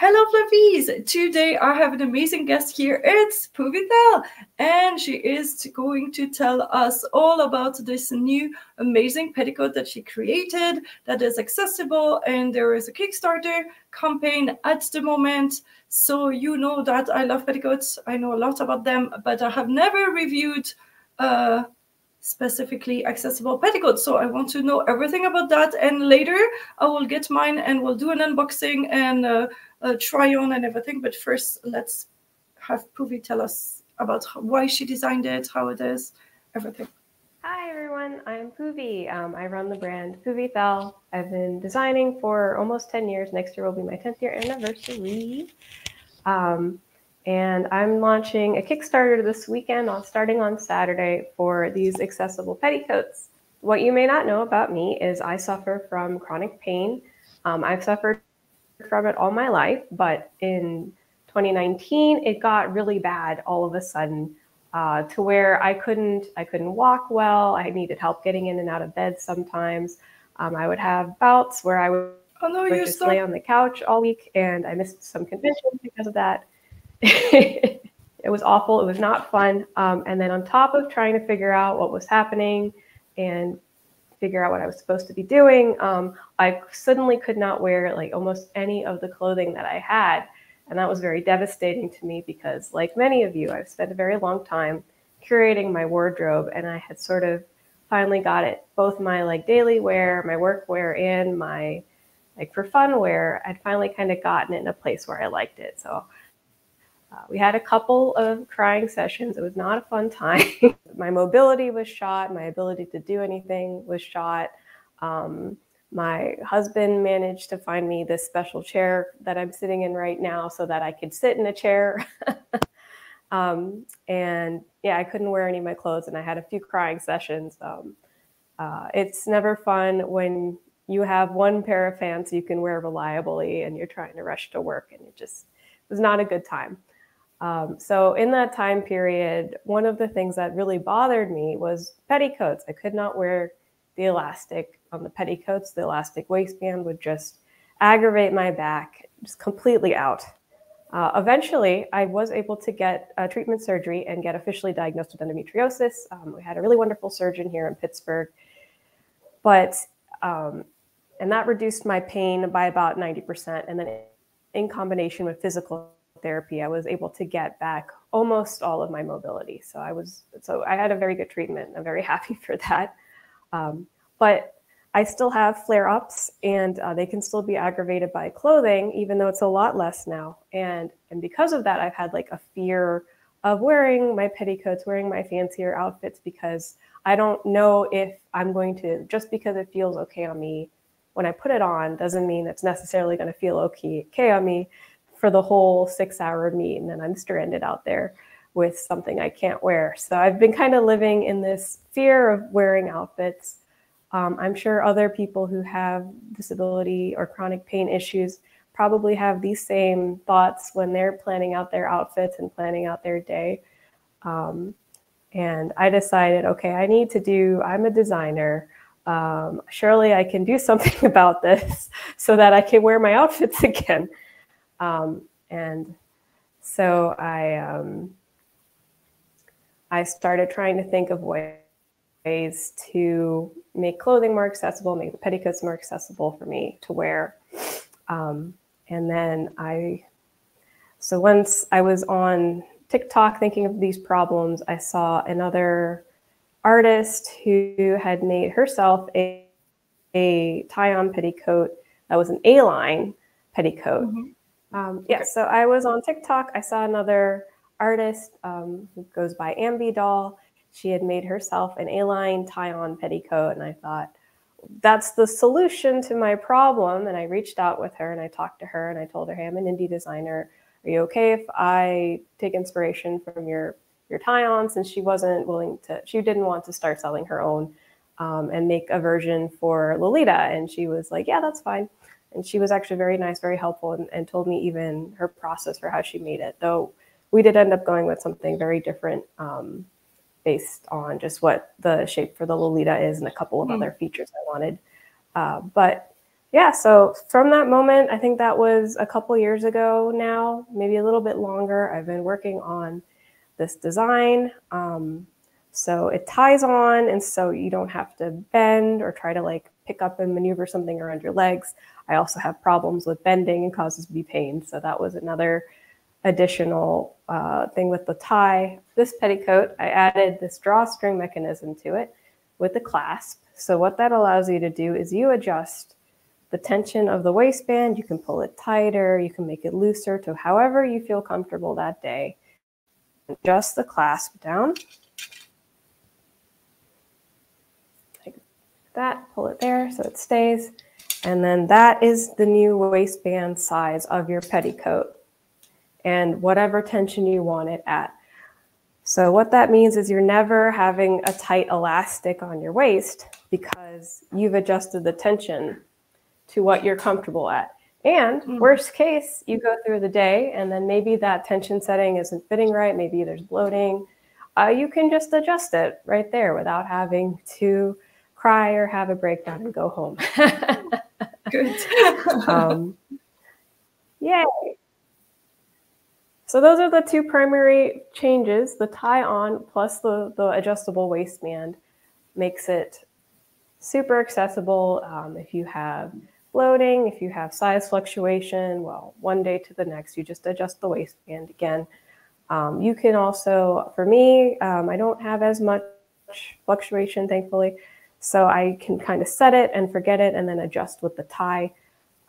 Hello, Fluffies! Today I have an amazing guest here. It's Puvithel, and she is going to tell us all about this new amazing petticoat that she created that is accessible, and there is a Kickstarter campaign at the moment. So you know that I love petticoats. I know a lot about them, but I have never reviewed specifically accessible petticoats. So I want to know everything about that, and later I will get mine and we'll do an unboxing and try on and everything. But first, let's have Puvi tell us about why she designed it, how it is, everything. Hi everyone, I'm Puvi. I run the brand Puvithel. I've been designing for almost 10 years. Next year will be my 10th year anniversary. And I'm launching a Kickstarter this weekend, starting on Saturday, for these accessible petticoats. What you may not know about me is I suffer from chronic pain. I've suffered from it all my life, but in 2019, it got really bad all of a sudden to where I couldn't walk well. I needed help getting in and out of bed sometimes. I would have bouts where I would just lay on the couch all week, and I missed some conventions because of that. It was awful. It was not fun. And then on top of trying to figure out what was happening and figure out what I was supposed to be doing, I suddenly could not wear like almost any of the clothing that I had. And that was very devastating to me because, like many of you, I've spent a very long time curating my wardrobe, and I had sort of finally got it, both my like daily wear, my work wear, and my like for fun wear. I'd finally kind of gotten it in a place where I liked it. So we had a couple of crying sessions. It was not a fun time. My mobility was shot. My ability to do anything was shot. My husband managed to find me this special chair that I'm sitting in right now so that I could sit in a chair. And yeah, I couldn't wear any of my clothes, and I had a few crying sessions. It's never fun when you have one pair of pants you can wear reliably and you're trying to rush to work, and it was not a good time. So in that time period, one of the things that really bothered me was petticoats. I could not wear the elastic on the petticoats. The elastic waistband would just aggravate my back, just completely out. Eventually, I was able to get treatment surgery and get officially diagnosed with endometriosis. We had a really wonderful surgeon here in Pittsburgh, and that reduced my pain by about 90%. And then in combination with physical therapy, I was able to get back almost all of my mobility. So I had a very good treatment. I'm very happy for that. But I still have flare-ups, and they can still be aggravated by clothing, even though it's a lot less now. And because of that, I've had like a fear of wearing my petticoats, wearing my fancier outfits, because I don't know if I'm going to, just because it feels okay on me when I put it on, doesn't mean it's necessarily going to feel okay on me for the whole 6-hour meet, and then I'm stranded out there with something I can't wear. So I've been kind of living in this fear of wearing outfits. I'm sure other people who have disability or chronic pain issues probably have these same thoughts when they're planning out their outfits and planning out their day. And I decided, okay, I'm a designer. Surely I can do something about this so that I can wear my outfits again. And so I started trying to think of ways to make clothing more accessible, make the petticoats more accessible for me to wear. And then so once I was on TikTok thinking of these problems, I saw another artist who had made herself a tie-on petticoat that was an A-line petticoat. Mm-hmm. So I was on TikTok. I saw another artist who goes by Doll. She had made herself an A-line tie-on petticoat, and I thought, that's the solution to my problem. And I reached out with her, and I talked to her, and I told her, hey, I'm an indie designer. Are you okay if I take inspiration from your tie-ons? And she wasn't willing to, she didn't want to start selling her own and make a version for Lolita. And she was like, yeah, that's fine. And she was actually very nice, very helpful, and told me even her process for how she made it. Though we did end up going with something very different based on just what the shape for the Lolita is and a couple of other features I wanted. But Yeah, so from that moment, I think that was a couple years ago now, maybe a little bit longer, I've been working on this design. So it ties on, and so you don't have to bend or try to like pick up and maneuver something around your legs. I also have problems with bending and causes me pain. So that was another additional thing with the tie. This petticoat, I added this drawstring mechanism to it with the clasp. So what that allows you to do is you adjust the tension of the waistband. You can pull it tighter, you can make it looser to however you feel comfortable that day. Adjust the clasp down. Like that, pull it there so it stays. And then that is the new waistband size of your petticoat and whatever tension you want it at. So what that means is you're never having a tight elastic on your waist because you've adjusted the tension to what you're comfortable at. And worst case, you go through the day and then maybe that tension setting isn't fitting right. Maybe there's bloating. You can just adjust it right there without having to cry or have a breakdown and go home. Good. Yay. So those are the two primary changes. The tie-on plus the adjustable waistband makes it super accessible. If you have bloating, if you have size fluctuation, well, one day to the next, you just adjust the waistband again. You can also, for me, I don't have as much fluctuation, thankfully, so I can kind of set it and forget it and then adjust with the tie.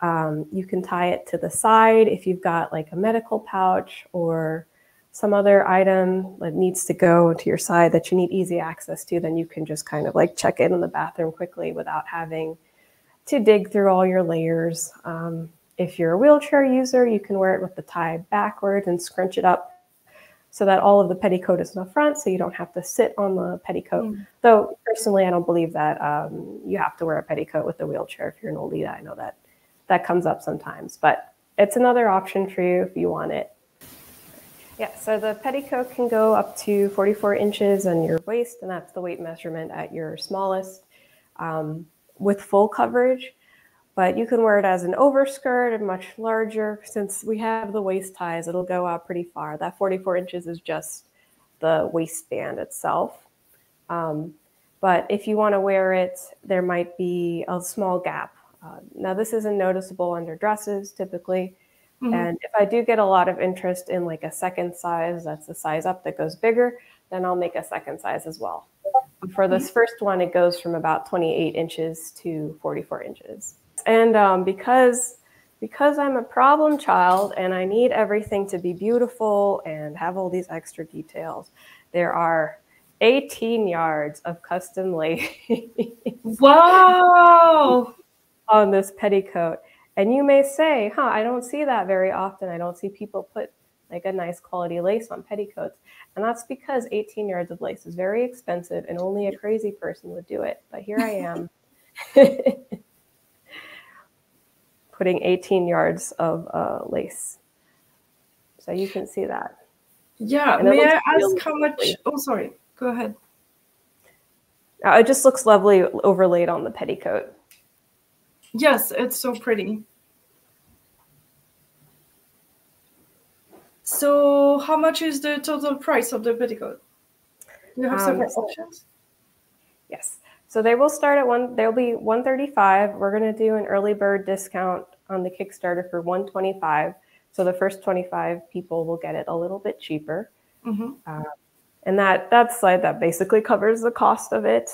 You can tie it to the side if you've got like a medical pouch or some other item that needs to go to your side that you need easy access to, then you can just kind of like check in the bathroom quickly without having to dig through all your layers. If you're a wheelchair user, you can wear it with the tie backwards and scrunch it up so that all of the petticoat is in the front, so you don't have to sit on the petticoat. Though personally, I don't believe that you have to wear a petticoat with a wheelchair if you're an Lolita. I know that that comes up sometimes, but it's another option for you if you want it. Yeah, so the petticoat can go up to 44 inches on your waist, and that's the weight measurement at your smallest with full coverage. But you can wear it as an overskirt and much larger. Since we have the waist ties, it'll go out pretty far. That 44 inches is just the waistband itself. But if you want to wear it, there might be a small gap. Now, this isn't noticeable under dresses typically. And if I do get a lot of interest in like a second size, that's the size up that goes bigger, then I'll make a second size as well. For this first one, it goes from about 28 inches to 44 inches. And because I'm a problem child and I need everything to be beautiful and have all these extra details, there are 18 yards of custom lace. Wow! On this petticoat. And you may say, I don't see that very often. I don't see people put like a nice quality lace on petticoats. And that's because 18 yards of lace is very expensive and only a crazy person would do it. But here I am putting 18 yards of lace. So you can see that. Yeah, may I ask how much? Oh, sorry, go ahead. It just looks lovely overlaid on the petticoat. Yes, it's so pretty. So how much is the total price of the petticoat? You have several options? Yes. So they will start at they'll be $135. We're going to do an early bird discount on the Kickstarter for $125. So the first 25 people will get it a little bit cheaper. And that basically covers the cost of it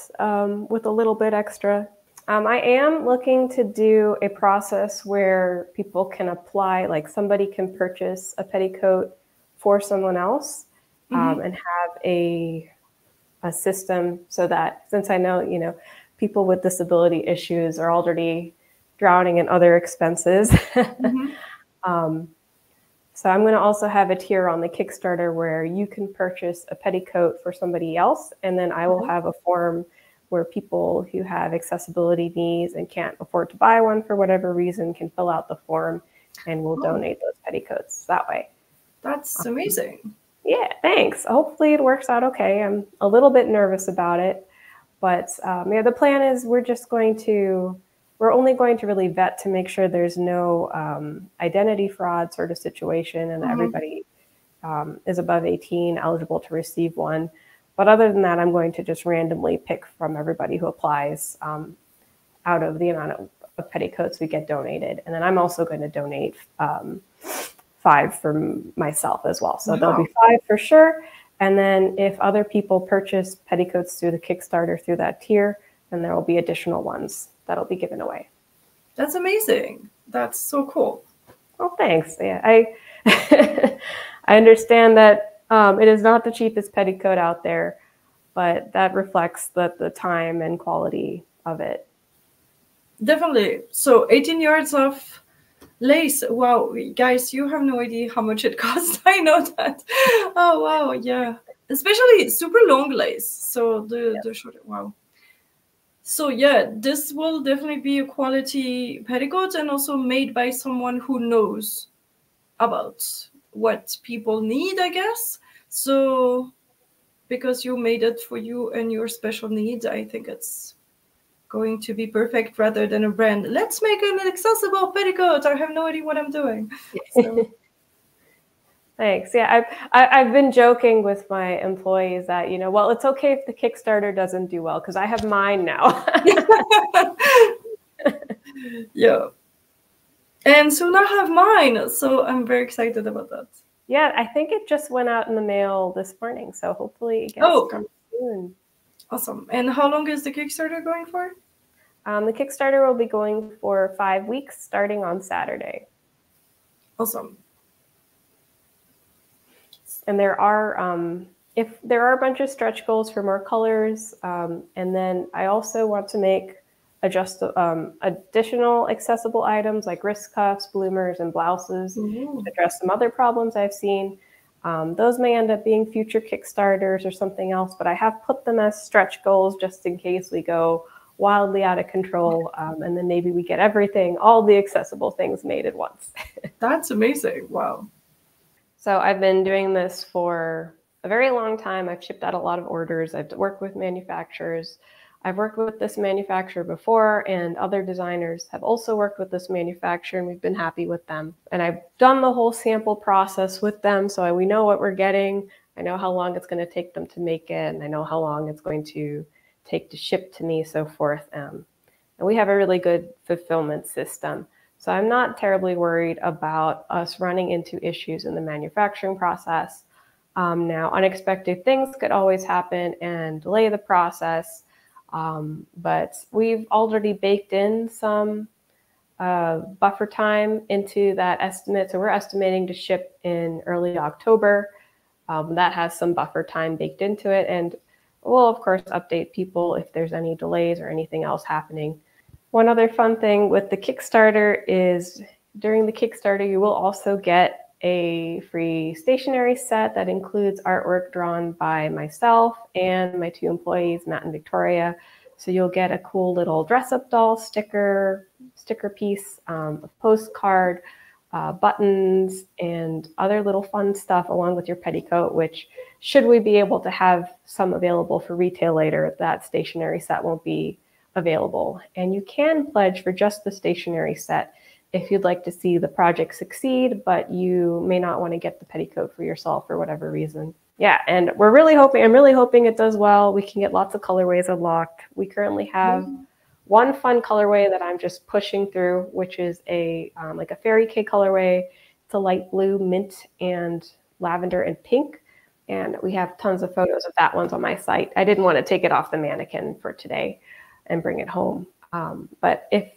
with a little bit extra. I am looking to do a process where people can apply, like somebody can purchase a petticoat for someone else and have a system so that, since I know, people with disability issues are already drowning in other expenses. So I'm going to also have a tier on the Kickstarter where you can purchase a petticoat for somebody else, and then I will have a form where people who have accessibility needs and can't afford to buy one for whatever reason can fill out the form, and we'll donate those petticoats that way. That's amazing. Yeah, thanks. Hopefully it works out okay. I'm a little bit nervous about it, but the plan is we're just going to we're only going to really vet to make sure there's no identity fraud sort of situation, and everybody is above 18, eligible to receive one. But other than that, I'm going to just randomly pick from everybody who applies out of the amount of petticoats we get donated. And then I'm also going to donate 5 for myself as well. So there'll be 5 for sure. And then if other people purchase petticoats through the Kickstarter through that tier, then there will be additional ones that'll be given away. That's amazing. That's so cool. Well, thanks. Yeah, I understand that it is not the cheapest petticoat out there, but that reflects the time and quality of it. Definitely. So 18 yards of lace. Wow, guys, you have no idea how much it costs. I know that. Oh, wow. Yeah. Especially super long lace. So the short, wow. So yeah, this will definitely be a quality petticoat, and also made by someone who knows about what people need, I guess. So because you made it for you and your special needs, I think it's going to be perfect rather than a brand. Let's make an accessible petticoat. I have no idea what I'm doing. So. Thanks. Yeah, I've been joking with my employees that, well, it's okay if the Kickstarter doesn't do well because I have mine now. Yeah. And soon I have mine. So I'm very excited about that. Yeah, I think it just went out in the mail this morning. So hopefully it gets done soon. Awesome. And how long is the Kickstarter going for? The Kickstarter will be going for 5 weeks starting on Saturday. Awesome. And there are a bunch of stretch goals for more colors. And then I also want to make additional accessible items like wrist cuffs, bloomers, and blouses to address some other problems I've seen. Those may end up being future Kickstarters or something else, but I have put them as stretch goals just in case we go wildly out of control, and then maybe we get all the accessible things made at once. That's amazing. Wow. So I've been doing this for a very long time. I've shipped out a lot of orders. I've worked with manufacturers. I've worked with this manufacturer before, and other designers have also worked with this manufacturer, and we've been happy with them. And I've done the whole sample process with them, so we know what we're getting. I know how long it's going to take them to make it, and I know how long it's going to take to ship to me, so forth. And we have a really good fulfillment system. So I'm not terribly worried about us running into issues in the manufacturing process. Now, unexpected things could always happen and delay the process. But we've already baked in some buffer time into that estimate. So we're estimating to ship in early October. That has some buffer time baked into it. And we'll, of course, update people if there's any delays or anything else happening. One other fun thing with the Kickstarter is during the Kickstarter, you will also get a free stationery set that includes artwork drawn by myself and my 2 employees, Matt and Victoria. So you'll get a cool little dress-up doll sticker piece, a postcard, buttons, and other little fun stuff along with your petticoat, which should we be able to have some available for retail later, that stationery set won't be available. And you can pledge for just the stationery set if you'd like to see the project succeed, but you may not want to get the petticoat for yourself for whatever reason. Yeah, and I'm really hoping it does well. We can get lots of colorways unlocked. We currently have one fun colorway that I'm just pushing through, which is like a fairy cake colorway. It's a light blue, mint, and lavender and pink. And we have tons of photos of that ones on my site. I didn't want to take it off the mannequin for today and bring it home. But if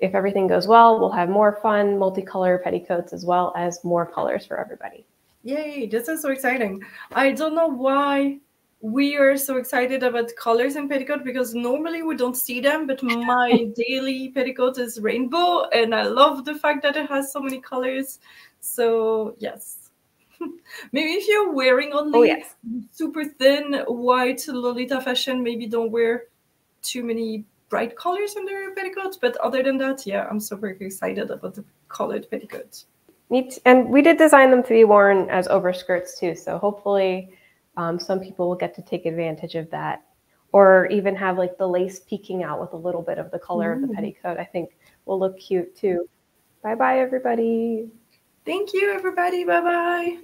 everything goes well, we'll have more fun multicolor petticoats as well as more colors for everybody. Yay, this is so exciting. I don't know why we are so excited about colors in petticoat, because normally we don't see them, but my daily petticoat is rainbow, and I love the fact that it has so many colors. So yes. Maybe if you're wearing only super thin white Lolita fashion, maybe don't wear too many bright colors in their petticoats. But other than that, yeah, I'm super excited about the colored petticoats. And we did design them to be worn as overskirts too. So hopefully some people will get to take advantage of that. or even have like the lace peeking out with a little bit of the color of the petticoat, I think will look cute too. Bye-bye, everybody. Thank you, everybody. Bye-bye.